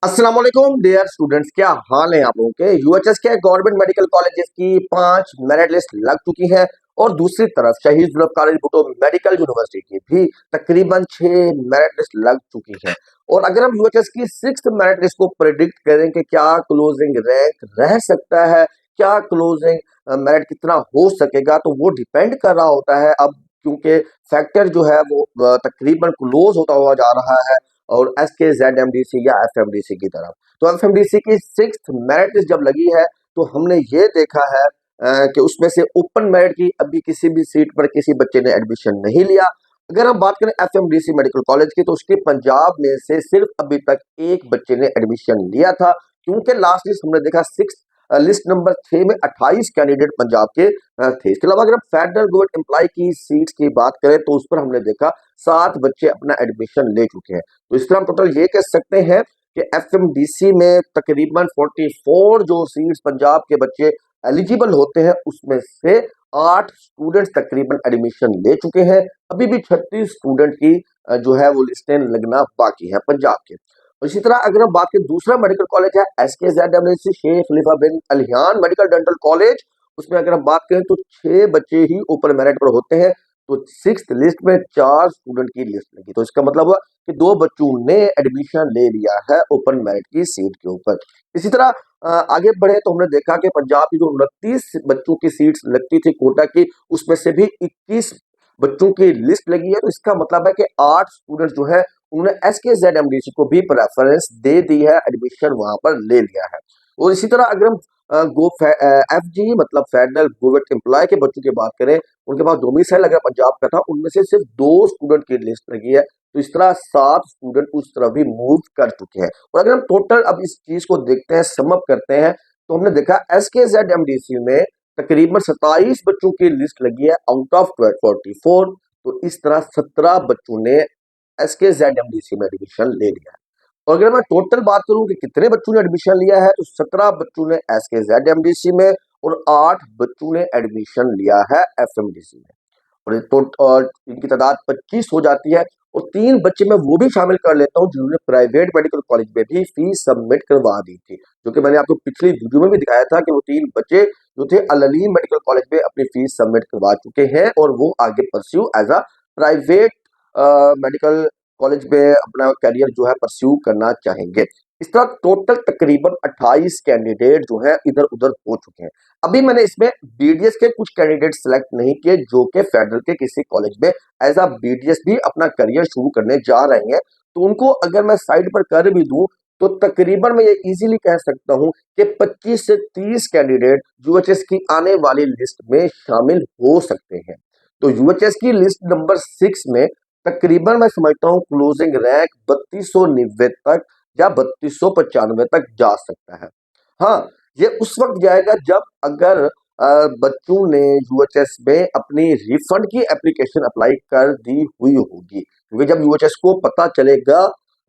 अस्सलाम वालेकुम dear students, क्या हाल है आप लोगों के। यूएचएस के गवर्नमेंट मेडिकल कॉलेजेस की 5 मेरिट लिस्ट लग चुकी है और दूसरी तरफ शहीद जुल्फकार अली भुट्टो मेडिकल यूनिवर्सिटी की भी तकरीबन 6 मेरिट लिस्ट लग चुकी है। और अगर हम यूएचएस की 6th मेरिट लिस्ट को प्रेडिक्ट करें कि क्या क्लोजिंग रैंक रह सकता है, क्या क्लोजिंग मेरिट कितना हो सकेगा, तो वो डिपेंड कर रहा होता है अब, क्योंकि फैक्टर जो है वो तकरीबन क्लोज होता हुआ जा रहा है और एस के जेड एम डी सी या एफ एम डी सी की तरफ। तो एफ एम डी सी की 6th मेरिट लिस्ट जब लगी है तो हमने ये देखा है कि उसमें से ओपन मेरिट की अभी किसी भी सीट पर किसी बच्चे ने एडमिशन नहीं लिया। अगर हम बात करें F M D C medical college की, तो उसके पंजाब में से सिर्फ अभी तक एक बच्चे ने एडमिशन लिया था, क्योंकि लास्ट लिस्ट हमने देखा 6 लिस्ट नंबर 6 में 28 कैंडिडेट पंजाब के थे। इसके अलावा अगर हम फेडरल गवर्नमेंट एम्प्लॉय की सीट्स की बात करें तो उस पर हमने देखा 7 बच्चे अपना एडमिशन ले चुके हैं। तो इस तरह हम टोटल ये कह सकते हैं कि एफएमडीसी में तकरीबन 44 जो सीट्स पंजाब के बच्चे एलिजिबल होते हैं उसमें से 8 स्टूडेंट्स तकरीबन एडमिशन ले चुके हैं। अभी भी 36 स्टूडेंट की जो है वो लिस्टें लगना बाकी है पंजाब के। और इसी तरह अगर हम बात करें, दूसरा मेडिकल कॉलेज है SKZWC शेख खलीफा बिन अलियान मेडिकल डेंटल कॉलेज। उसमें अगर हम बात करें तो 6 बच्चे ही ऊपर मेरिट पर होते हैं। तो 6th लिस्ट में 4 स्टूडेंट की लिस्ट लगी, तो इसका मतलब हुआ कि 2 बच्चों ने एडमिशन ले लिया है ओपन मेरिट की सीट के ऊपर। इसी तरह आगे बढ़े तो हमने देखा कि पंजाब की जो 29 बच्चों की सीट्स लगती थी कोटा की, उसमें से भी 21 बच्चों की लिस्ट लगी है। तो इसका मतलब है कि 8 स्टूडेंट जो है उन्होंने SKZMDC को भी प्रेफरेंस दे दी है, एडमिशन वहां पर ले लिया है। और इसी तरह अगर हम FG मतलब फेडरल गवर्नमेंट एम्प्लॉय के बच्चों की बात करें, उनके पास डोमिसाइल अगर पंजाब का था, उनमें से सिर्फ 2 स्टूडेंट की लिस्ट लगी है। तो इस तरह 7 स्टूडेंट उस तरफ भी मूव कर चुके हैं। और अगर हम टोटल अब इस चीज को देखते हैं, समअप करते हैं, तो हमने देखा SKZMDC में तकरीबन 27 बच्चों की लिस्ट लगी है आउट ऑफ 44। तो इस तरह 17 बच्चों ने SKZMDC में एडमिशन ले लिया है। और अगर मैं टोटल बात करूं कि कितने बच्चों ने एडमिशन लिया है, तो 17 बच्चों ने SKZMDC में और 8 बच्चों ने एडमिशन लिया है FMDC में। और इनकी तादाद 25 हो जाती है। और 3 बच्चे मैं वो भी शामिल कर लेता हूँ जिन्होंने प्राइवेट मेडिकल कॉलेज में भी फीस सबमिट करवा दी थी, जो कि मैंने आपको पिछली वीडियो में भी दिखाया था कि वो 3 बच्चे जो थे अल अलीम मेडिकल कॉलेज में अपनी फीस सबमिट करवा चुके हैं और वो आगे pursue as a private medical college में अपना करियर जो है परस्यू करना चाहेंगे। इस तरह टोटल तकरीबन 28 कैंडिडेट जो है इधर उधर हो चुके हैं। अभी मैंने इसमें बीडीएस के कुछ कैंडिडेट सिलेक्ट नहीं किए जो कि फेडरल के किसी कॉलेज में एज अ बीडीएस भी अपना करियर शुरू करने जा रहे हैं। तो उनको अगर मैं साइड पर कर भी दूं तो तकरीबन मैं ये इजीली कह सकता हूं कि 25 से 30 कैंडिडेट यूएचएस की आने वाली लिस्ट में शामिल हो सकते हैं। तो यूएचएस की लिस्ट नंबर 6 में तकरीबन मैं समझता हूँ क्लोजिंग रैंक 3290 तक या 3295 तक जा सकता है। हाँ, ये उस वक्त जाएगा जब अगर बच्चों ने यूएचएस में अपनी रिफंड की एप्लीकेशन अप्लाई कर दी हुई होगी, क्योंकि जब यूएचएस को पता चलेगा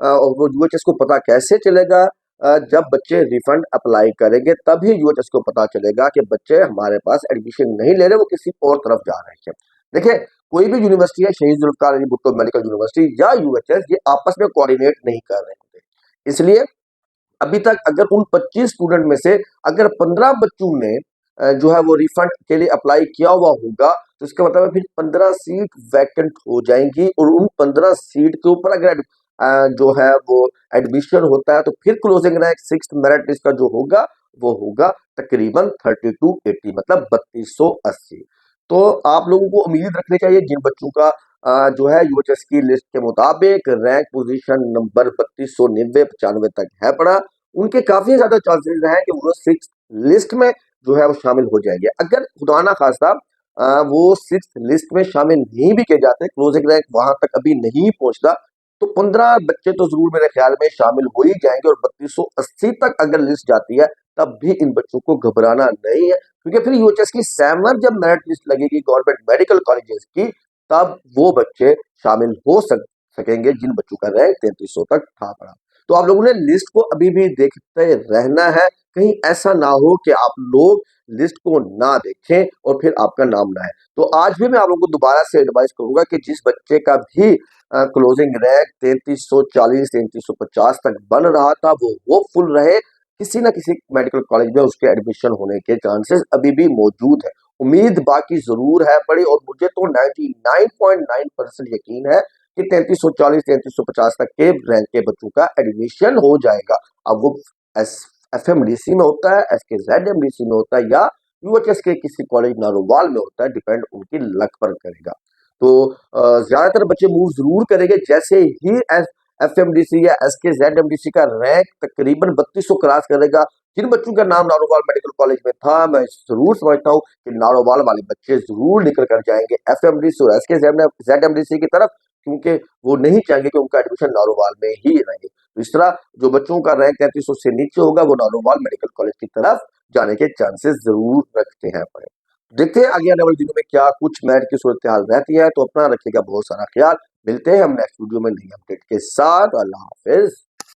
और वो यूएचएस को पता कैसे चलेगा, जब बच्चे रिफंड अप्लाई करेंगे तभी यूएचएस को पता चलेगा कि बच्चे हमारे पास एडमिशन नहीं ले रहे, वो किसी और तरफ जा रहे हैं। देखिए, कोई भी यूनिवर्सिटी है, शहीद जुल्फकार अली भुट्टो मेडिकल यूनिवर्सिटी या यूएचएस, ये आपस में कोऑर्डिनेट नहीं कर रहे होते। इसलिए अभी तक अगर उन 25 स्टूडेंट में से अगर 15 बच्चों ने जो है वो रिफंड के लिए अप्लाई किया हुआ होगा, तो इसका मतलब है फिर 15 सीट वैकेंट हो जाएंगी और उन 15 सीट के ऊपर अगर जो है वो एडमिशन होता है तो फिर closing rank 6th merit list का जो होगा वो होगा तकरीबन 3280 मतलब 3280। तो आप लोगों को उम्मीद रखनी चाहिए जिन बच्चों का जो है यूएचएस की लिस्ट के मुताबिक रैंक पोजीशन नंबर 3290-95 तक है पड़ा, उनके काफी ज्यादा चांसेस हैं कि वो 6th लिस्ट में जो है वो शामिल हो जाएंगे। अगर खुदा ना खास्ता वो 6th लिस्ट में शामिल नहीं भी किए जाते, क्लोजिंग रैंक वहां तक अभी नहीं पहुंचता, तो 15 बच्चे तो जरूर मेरे ख्याल में शामिल हो ही जाएंगे। और 3280 तक अगर लिस्ट जाती है तब भी इन बच्चों को घबराना नहीं है, क्योंकि फिर यूएचएस की 7 जब मेरिट लिस्ट लगेगी गवर्नमेंट मेडिकल कॉलेजेस की, तब वो बच्चे शामिल हो सकेंगे जिन बच्चों का रैंक 3300 तक था पड़ा। तो आप लोगों ने लिस्ट को अभी भी देखते रहना है, कहीं ऐसा ना हो कि आप लोग लिस्ट को ना देखें और फिर आपका नाम ना है। तो आज भी मैं आप लोगों को दोबारा से एडवाइस करूंगा कि जिस बच्चे का भी क्लोजिंग रैंक 3340 3350 तक बन रहा था, वो होपफुल रहे किसी ना किसी मेडिकल कॉलेज में उसके एडमिशन होने के चांसेस अभी भी मौजूद है। उम्मीद बाकी जरूर है बड़ी, और मुझे तो 99.9% यकीन है कि 3340 3350 तक के रैंक के बच्चों का एडमिशन हो जाएगा। अब वो एस एफएमडीसी में होता है, एसकेजेडएमडीसी में होता है, या यूएचएस के किसी कॉलेज नारोवाल में होता है, डिपेंड उनकी लक पर करेगा। तो ज्यादातर बच्चे मूव जरूर करेंगे जैसे ही एफएमडीसी या एसकेजेडएमडीसी का रैंक तकरीबन 3200 क्रॉस करेगा। जिन बच्चों का नाम नारोवाल मेडिकल कॉलेज में था, मैं जरूर समझता हूँ कि नारोवाल वाले बच्चे जरूर निकल कर जाएंगे एफएमडीसी और एसकेजेडएमडीसी की तरफ, क्योंकि वो नहीं चाहेंगे कि उनका एडमिशन नारोवाल में ही रहे। तो इस तरह जो बच्चों का रैंक 3300 से नीचे होगा वो नारोवाल मेडिकल कॉलेज की तरफ जाने के चांसेस जरूर रखते हैं। देखते हैं आगे आने वाले दिनों में क्या कुछ मैच की सूरत हाल रहती है। तो अपना रखिएगा बहुत सारा ख्याल। मिलते हैं हम नेक्स्ट वीडियो में नई अपडेट के साथ। अल्लाह हाफिज।